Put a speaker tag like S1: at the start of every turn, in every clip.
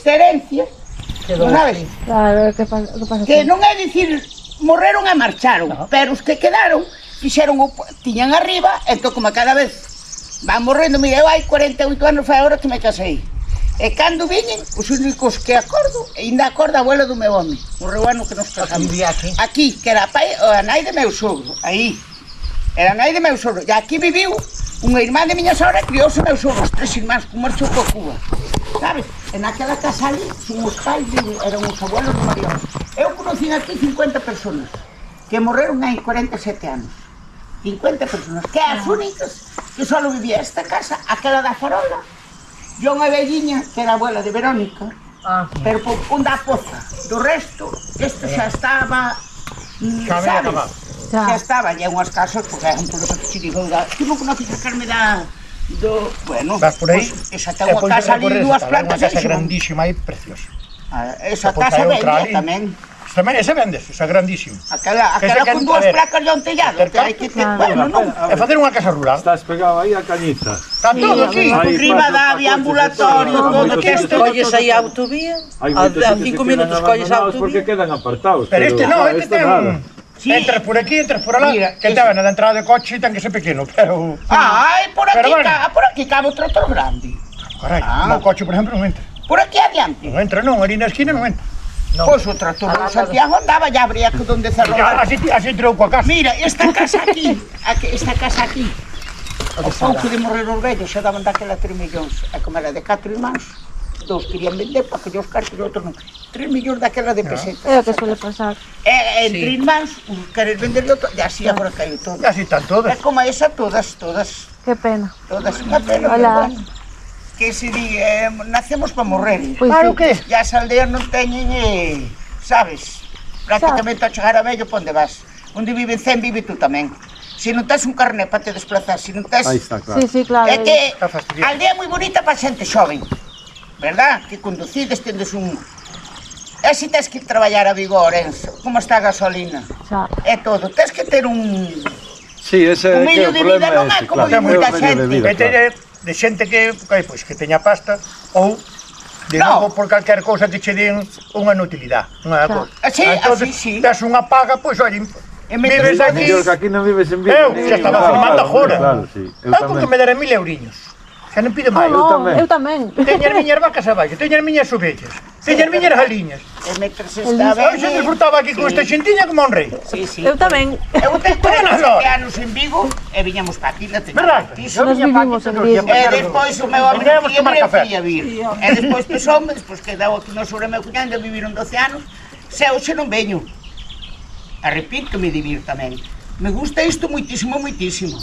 S1: esta herencia, non sabes?
S2: Claro, que pasa?
S1: Que non é dicir, morreron e marcharon, pero os que quedaron, fixeron, tiñan arriba, entón como cada vez van morrendo, mira, eu hai 48 anos foi agora que me casei. E cando viñen, os únicos que acordo, e ainda acordo a abuela do meu home, morreu ano que nos casamos. Aquí, que era a nai de meu sogro, aí. Era a nai de meu sogro. E aquí viviu unha irmá de miña sogra, criouse meu sogro, os 3 irmáns, que marchou por Cuba. Sabes? E naquela casa ali, son os pais, eran os abuelos de María. Eu conocí aquí 50 personas, que morreron hai 47 anos. 50 personas, que as únicas que só vivía esta casa, aquela da farola, e unha velliña que era a abuela de Verónica, pero un da poza. Do resto, isto xa estaba, sabes? Xa estaba, e unhas casas, porque é un polo que te digo, tú non conoces a Carme do... Bueno,
S3: vas por aí,
S1: esa ten unha casa ali, dúas plantas,
S3: unha casa grandísima e preciosa.
S1: Esa casa bella tamén.
S3: Esa vendes, esa grandísima.
S1: Aquela con dúas placas de ontellado, que hai que ter, bueno, non.
S3: É facer unha casa rural.
S4: Estás pegado aí a Cañiza.
S3: Está todo aquí.
S1: Rivadavia, ambulatorio, todo que isto.
S5: Colles aí a autovía, a 5 minutos colles a autovía.
S4: Porque quedan apartados.
S3: Pero este non, este ten... Entras por aquí, entras por alá, que te ven a entrada de coche ten que ser pequeno, pero...
S1: Por aquí cabe outro grande.
S3: Carai, o coche, por exemplo, non entra.
S1: Por aquí adiante.
S3: Non entra, non, ali na esquina non entra.
S1: Pois o tractor de Santiago andaba, ya habría que donde cerrar.
S3: Así entrou coa casa.
S1: Mira, esta casa aquí, o pouco de morrer os vellos, xa daban daquela 3 millóns, e como era de 4 irmáns, 2 querían vender para que os cartos e outros non. 3 millóns daquela de pesetas.
S2: É o que suele pasar.
S1: Entre irmáns, queres vender outro, e así agora caiu todo.
S3: E así están todas.
S1: É como esa, todas.
S2: Que pena.
S1: Todas, unha pena,
S2: Hola.
S1: que se di, nacemos para morrer.
S3: Claro que
S1: E as aldeas non teñen, sabes, prácticamente a chegar a vello, pa onde vas? Onde viven 100, vive tú tamén. Se non tes un carné para te desplazar, se non tes...
S4: Aí está, claro.
S2: Sí, claro.
S1: É que a aldea é moi bonita para xente xoven, verdad? Que conducides, tendes un... E se tes que ir traballar a Vigo, Orense, como está a gasolina? É todo, tes que ter un...
S4: Sí, ese
S1: o medio de vida non é como de moita xente.
S3: De xente que teña pasta ou de novo por calquer cousa te che den unha inutilidade, unha cousa.
S1: Así.
S3: Tes unha paga, pois, olha, vives aquí...
S4: Mellor que aquí non vives en Vigo.
S3: Eu xa estaba formando agora.
S4: Claro, sí.
S3: Eu porque me daré 1000 euriños. Xa non pido máis.
S2: Eu tamén.
S3: Teño as miñas vacas abaixo, teño as miñas ovellas, teño as miñas galiñas. Eu xa disfrutaba aquí con esta xentiña como un rei.
S2: Eu tamén.
S1: Eu tenho 47 anos en Vigo e viñamos para aquí na
S3: Verdad?
S2: Nos vivimos en Vigo.
S1: E despois o meu home quería vir. E despois os homes, pois que daba aquí no sobre meu cuñado, viviron 12 anos, se hoxe non veño. Arrepíntome de vir tamén. Me gusta isto moitísimo, moitísimo.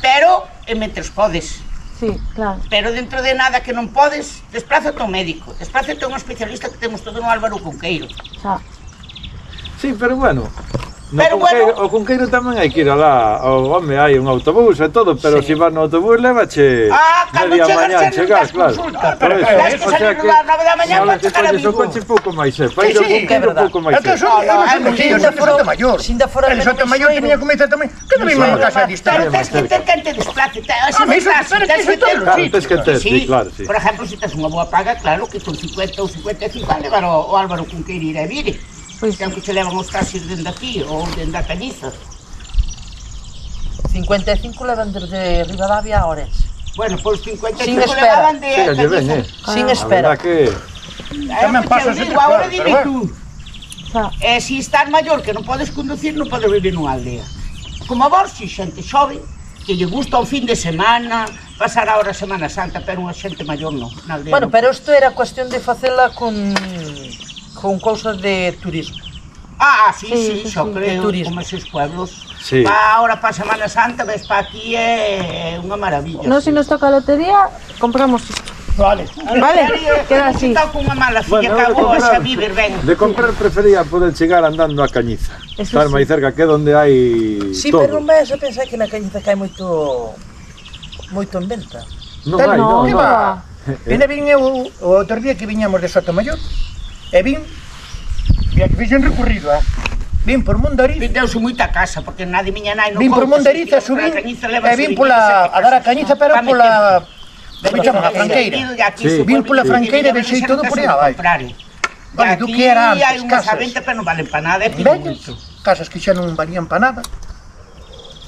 S1: Pero, mentres podes.
S2: Sí, claro.
S1: Pero dentro de nada que non podes, desplázate ao médico, desplázate a un especialista que temos todo no Álvaro Cunqueiro.
S4: Sí, pero bueno, o Cunqueiro tamén hai que ir alá, home, hai un autobús e todo, pero se vas no autobús, levache media mañá chegar, claro.
S1: Pero es que salir a las 9 da mañá para chegar a Vigo.
S4: O coche pouco máis, para ir ao Cunqueiro pouco máis.
S5: Sinda fora
S3: el Sotomayor tenía comeza tamén. Que non vimos a casa de distancia.
S1: Pero tens que ter quen te desplace, tens que ter,
S4: sí, claro, sí.
S1: Por exemplo, se tens unha boa paga, claro que con 50 ou 55 van levar o Álvaro Cunqueiro ir a Vire. Pois que se levan os taxis dende aquí ou dende a Cañiza.
S5: 55 levan desde Rivadavia a Orense.
S1: Bueno, pois 55 levaban de Cañiza.
S5: Sin espera.
S3: Tamén pasa así,
S1: agora dime tú. E se estás maior que non podes conducir, non podes vivir nunha aldea. Como a vos, si xente xoven, que lle gusta o fin de semana, pasar ahora a Semana Santa, pero unha xente maior non, na aldea.
S5: Bueno, pero isto era cuestión de facela con cousas de turismo.
S1: Sí, xo creo, como esos pueblos. Ahora para Semana Santa, ves pa aquí é unha maravilla.
S2: Non, se nos toca a lotería, compramos isto.
S1: Vale,
S2: queda así.
S1: Está con unha mala filla que agua xa viver ben.
S4: De comprar prefería poder chegar andando a Cañiza. Estar máis cerca que onde hai todo.
S5: Sí, pero non vais a pensar que na Cañiza que hai moito en venta.
S4: Non hai, non.
S3: Vine eu o outro día que viñamos de Sotomayor e vin que fixen recorrido, vin por Mondariz.
S1: Vendeuse moita casa, porque na de miña nai non
S3: vin por Mondariz a subir e vin pola a dar a Cañiza, pero Me chaman a franqueira. Vin pola franqueira e vexei todo por aí abaixo. Vale, do que era
S1: hai
S3: antes,
S1: unhas
S3: casas.
S1: a venta, pero non valen para nada, é
S3: Vellas, casas que xa non valían para nada.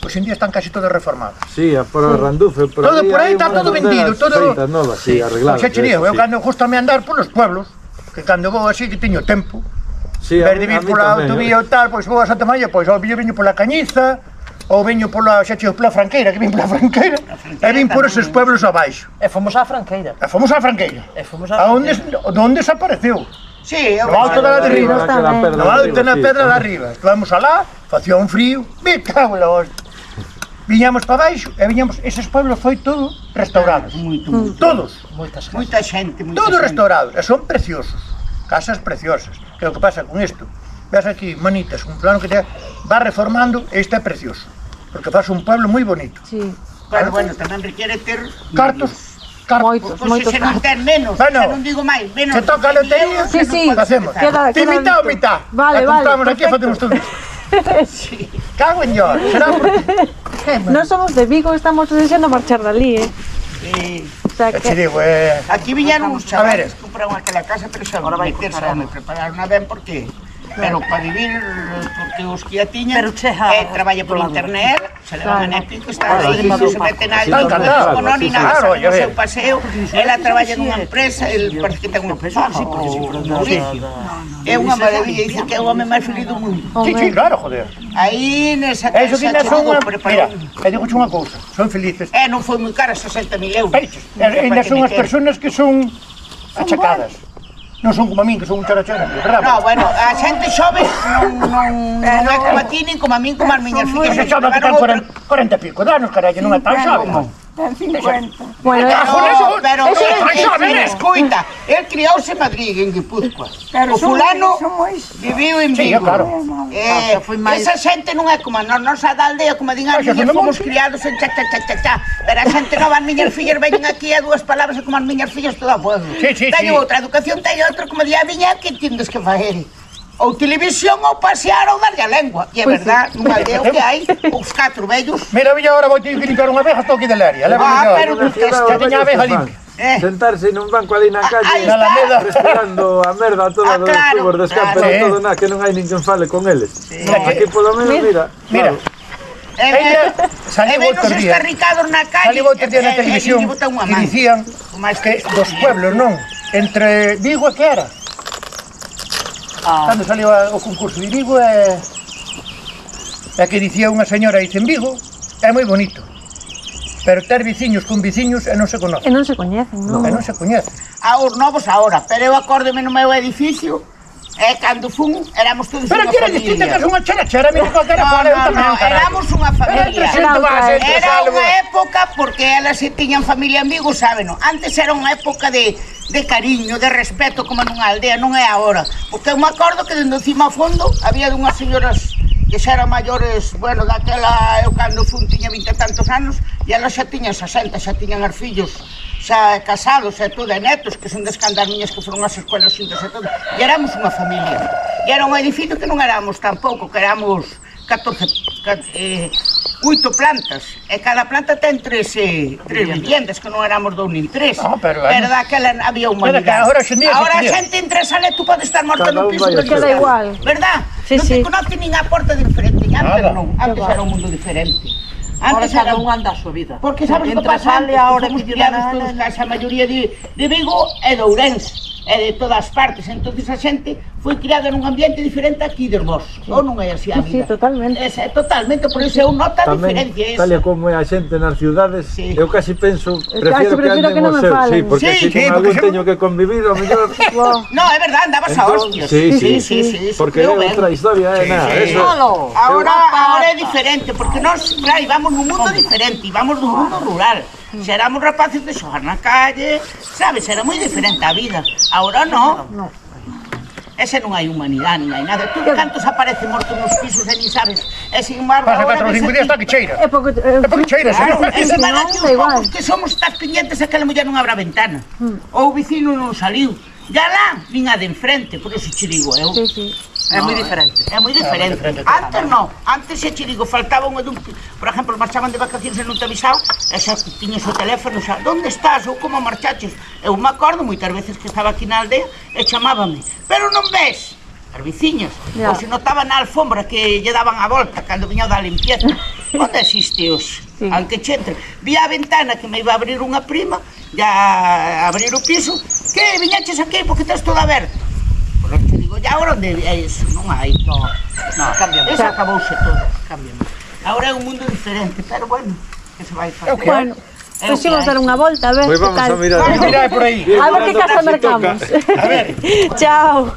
S3: Hoxe en día están casi todas reformadas.
S4: Sí, por o Randufe, por
S3: Todo
S4: aí
S3: por aí
S4: hai
S3: está
S4: un
S3: todo
S4: montón
S3: vendido,
S4: delas
S3: todo.
S4: feitas novas, sí, arregladas.
S3: Xa che digo,
S4: eso,
S3: eu
S4: sí.
S3: cando gustame andar polos pueblos, que cando vou así que teño tempo,
S4: Sí,
S3: ver de
S4: a
S3: vir
S4: mí
S3: pola
S4: tamén,
S3: autovía ou tal, pois vou a Santa María, pois ou veño pola Cañiza, ou veño pola, xa chego pola Franqueira, que vin pola Franqueira, e vin por eses pueblos abaixo.
S5: E fomos á Franqueira.
S3: E fomos á Franqueira.
S5: E fomos á
S3: A onde desapareceu?
S1: Sí,
S3: No alto da
S4: Arriba,
S3: Riba.
S4: aquela pedra
S3: No
S4: de
S3: alto
S4: arriba,
S3: na
S4: sí,
S3: pedra de
S4: tamén.
S3: arriba. Estivamos alá, facía un frío, me cago en la hostia. Viñamos para baixo e viñamos, eses pueblos foi todo restaurados. Todos,
S5: Moitas casas.
S1: moita xente, moita
S3: todos
S1: xente.
S3: restaurados. E son preciosos, casas preciosas. Que é o que pasa con isto? Ves aquí, manitas, un plano que te va reformando e este é precioso. Porque faz un pueblo moi bonito.
S2: Sí.
S1: Pero bueno, tamén requiere ter
S3: Cartos,
S2: Moitos,
S1: Pois
S2: moitos
S1: se non
S2: cartos.
S1: ten menos,
S3: Bueno,
S1: xa non digo máis, menos.
S3: se toca a lotería,
S2: Sí, sí.
S3: facemos.
S2: Queda-
S3: Ti
S2: queda
S3: mitad ou
S2: visto.
S3: mitad.
S2: Vale,
S3: E
S2: vale,
S3: compramos aquí e facemos todo isto. Cago en Dios, será por ti.
S2: Non somos de Vigo, estamos desexando marchar dali, O sea
S3: E te
S2: que...
S3: digo,
S1: Aquí viñeron uns
S3: A ver.
S1: chavales que compraron aquela casa, pero xa vai meterse a me prepararon a ben porque pero para vivir, porque os que a tiñan,
S5: Pero cheja
S1: traballa por
S5: pola
S1: internet, se levan en épico, está
S4: Claro,
S1: aí,
S4: sí,
S1: non
S4: sí.
S1: se mete nadie,
S3: Está encantado,
S1: non
S4: sí,
S1: ni
S4: sí.
S1: nada,
S3: Claro,
S1: sabe
S3: ya
S1: o
S3: ves.
S1: seu paseo, ela traballa nunha empresa, el parece que ten unha empresa, Mauricio. É unha maravilla, dice que é o home máis feliz do mundo.
S3: sí, sí, claro, joder.
S1: Aí nesa
S3: Eso que
S1: casa
S3: ainda son
S1: todo
S3: unha... Mira,
S1: preparado.
S3: e digo unha cousa, son felices.
S1: Non foi moi cara, 60.000 euros.
S3: Peiches, ainda son as persoas que son achacadas. Non son como a min, que son un charachero, verdad?
S1: No, bueno, a xente xove non é como a ti, nin como a min, como as miñas fillas.
S3: Ese chama que ten 40 e pico de anos, carallo, non é tan xove.
S2: Bueno,
S1: Pero,
S3: Eso é tan xove, né?
S1: escuita, el criouse en Madrid, en Guipúzcoa. O fulano viviu en
S3: Sí,
S1: Vigo.
S3: claro.
S1: Esa xente non é como a nosa da aldea, como a din as
S3: Xa
S1: miñas,
S3: son
S1: fomos
S3: monte.
S1: criados en cha, cha, cha, cha, cha. Pero a xente nova, as miñas fillas veñen aquí a dúas palabras e como as miñas fillas todo a pueblo.
S3: Sí, sí,
S1: Teño
S3: sí.
S1: outra educación, teño outra, como di a miña, que tindes que facer? Ou televisión, ou pasear, ou darlle a lengua. E é verdad, nunha aldea o que hai, os 4 vellos.
S3: Mira, Villa, ahora vou ter que limpiar unha abeja, estou aquí de Leria.
S1: Pero tú
S3: xa teña a abeja limpia.
S4: Sentarse nun banco ali na
S1: Aí
S4: calle,
S1: está.
S3: Na Alameda.
S4: respirando a merda toda dos
S1: claro,
S4: tubos de escape,
S3: claro.
S4: de todo nada, que non hai nin quen fale con eles.
S3: No,
S4: Aquí polo menos, mira,
S3: Mira, saliu outro
S1: venos
S3: día.
S1: estar ricados na calle.
S3: Saliu outro día na televisión que dicían que dos pueblos, non? Entre Vigo e que era? Cando saliu o concurso de Vigo e que dicía unha señora, dice, en Vigo é moi bonito, pero ter veciños con veciños e non se
S2: E
S3: conoce.
S2: non se coñecen, non?
S3: E non se coñece.
S1: A os novos ahora, pero eu acórdome no meu edificio, cando fun, éramos todos
S3: Pero
S1: unha
S3: que era distinta, que
S1: familia.
S3: es unha charachera, mira calquera
S1: No,
S3: fora, eu
S1: no,
S3: tamén,
S1: no,
S3: caralho.
S1: éramos unha familia.
S3: Era 300 más, entre
S1: Era
S3: salvo.
S1: unha época, porque elas se tiñan familia en Vigo, sábeno. Antes era unha época de cariño, de respeto, como nunha aldea, non é agora. Porque eu me acordo que dende encima a fondo había dunhas señoras que xa eran maiores, bueno, daquela, eu cando fun tiña 20 e tantos anos, e elas xa tiñan 60, xa tiñan os fillos xa casados e todo, e netos, que son das candas miñas que foron ás escolas xuntas e todo, e éramos unha familia. E era un edificio que non éramos tampouco, que éramos 8 plantas, e cada planta ten tres viviendas, que non éramos 2 nin 3,
S3: No, pero,
S1: daquela había humanidade.
S3: que agora hoxe en día
S1: Ahora
S3: se
S1: a
S3: podía.
S1: xente entra e sale, tú podes estar morto
S4: Cada
S1: no
S4: un
S1: piso
S4: vai
S1: do
S4: a
S1: que
S2: seu.
S1: está.
S2: Igual.
S1: Verdad?
S2: Sí,
S1: Non te
S2: sí.
S1: conoce nin a porta diferente, antes
S3: Nada.
S1: non, antes
S2: Igual.
S1: era un mundo diferente.
S5: Ahora
S1: Antes
S5: cada
S1: era
S5: un anda a súa vida.
S1: porque sabes que
S5: Entre
S1: pasa
S5: sale
S1: antes,
S5: ahora
S1: que somos
S5: que
S1: criados todos, case a maioría de Vigo e de Ourense, e de todas partes, entonces a xente foi criada nun ambiente diferente aquí de Hermoso, ou non é así a
S2: Sí, sí,
S1: vida?
S2: totalmente.
S1: É totalmente, por iso eu noto a
S4: tamén,
S1: diferencia esa.
S4: tal e como é a xente nas ciudades,
S1: Sí.
S4: eu casi penso,
S2: casi
S4: prefiero que
S2: prefiero
S4: anden
S2: que non
S4: os
S2: me
S4: seus,
S2: falen.
S4: sí, porque
S1: Sí,
S4: si
S3: sí,
S4: con
S3: porque
S4: algún
S3: se-
S4: teño que convivir, ao mellor,
S2: Wow.
S1: No, é verdad, andabas a
S4: entón,
S1: hostias.
S4: sí,
S1: eso
S4: porque é
S1: creo ben.
S4: outra historia, nada,
S3: sí.
S4: eso,
S1: Ahora é diferente, porque nós, claro, íbamos nun mundo diferente, íbamos dun mundo rural. Se éramos rapaces de xogar na calle, sabes, era moi diferente a vida. Ahora non. Ese non hai humanidade, nin hai nada. Tú cantos aparecen mortos nos pisos e nin sabes. E sin embargo,
S3: Pasa
S1: ahora
S3: 4 ou 5 días está que cheira.
S2: É porque...
S3: É porque cheira,
S1: Claro,
S3: señor.
S1: e se van
S2: non,
S1: aquí
S2: da
S1: os
S2: igual.
S1: poucos que somos tan pendientes a que a muller non abra a ventana. Ou o vecino non saliu. Ya lá, vin a de enfrente, por eso che digo eu.
S2: Sí, sí.
S5: É moi diferente.
S1: É moi diferente. Antes non, antes xe che digo, faltaba unha dun... Por exemplo, marchaban de vacacións e non te avisaba, e xa tiñas o teléfono, xa, onde estás ou como marchaches? Eu me acordo moitas veces que estaba aquí na aldea e chamábame, pero non ves? As veciñas,
S2: Ya.
S1: ou se notaba na alfombra que lle daban a volta cando viña da limpieza. Onde existe os?
S2: Sí.
S1: Aunque che entre. Vi a ventana que me iba a abrir unha prima, ya abrir o piso, que viñaches aquí porque estás todo aberto. Por eso te digo, ya agora onde é iso? Non hai. No,
S5: Cámbiame.
S1: Eso acabouse todo, cámbiame. Agora é un mundo diferente, pero bueno, que se vai facer?
S2: Bueno,
S1: É o
S2: pues imos
S1: que
S2: dar
S1: hai.
S2: unha volta, a ver
S4: Pois
S2: que
S4: vamos
S2: tal.
S4: a mirar.
S3: Vamos a mirar por aí.
S2: A ver que casa mercamos.
S3: A ver.
S2: Chao.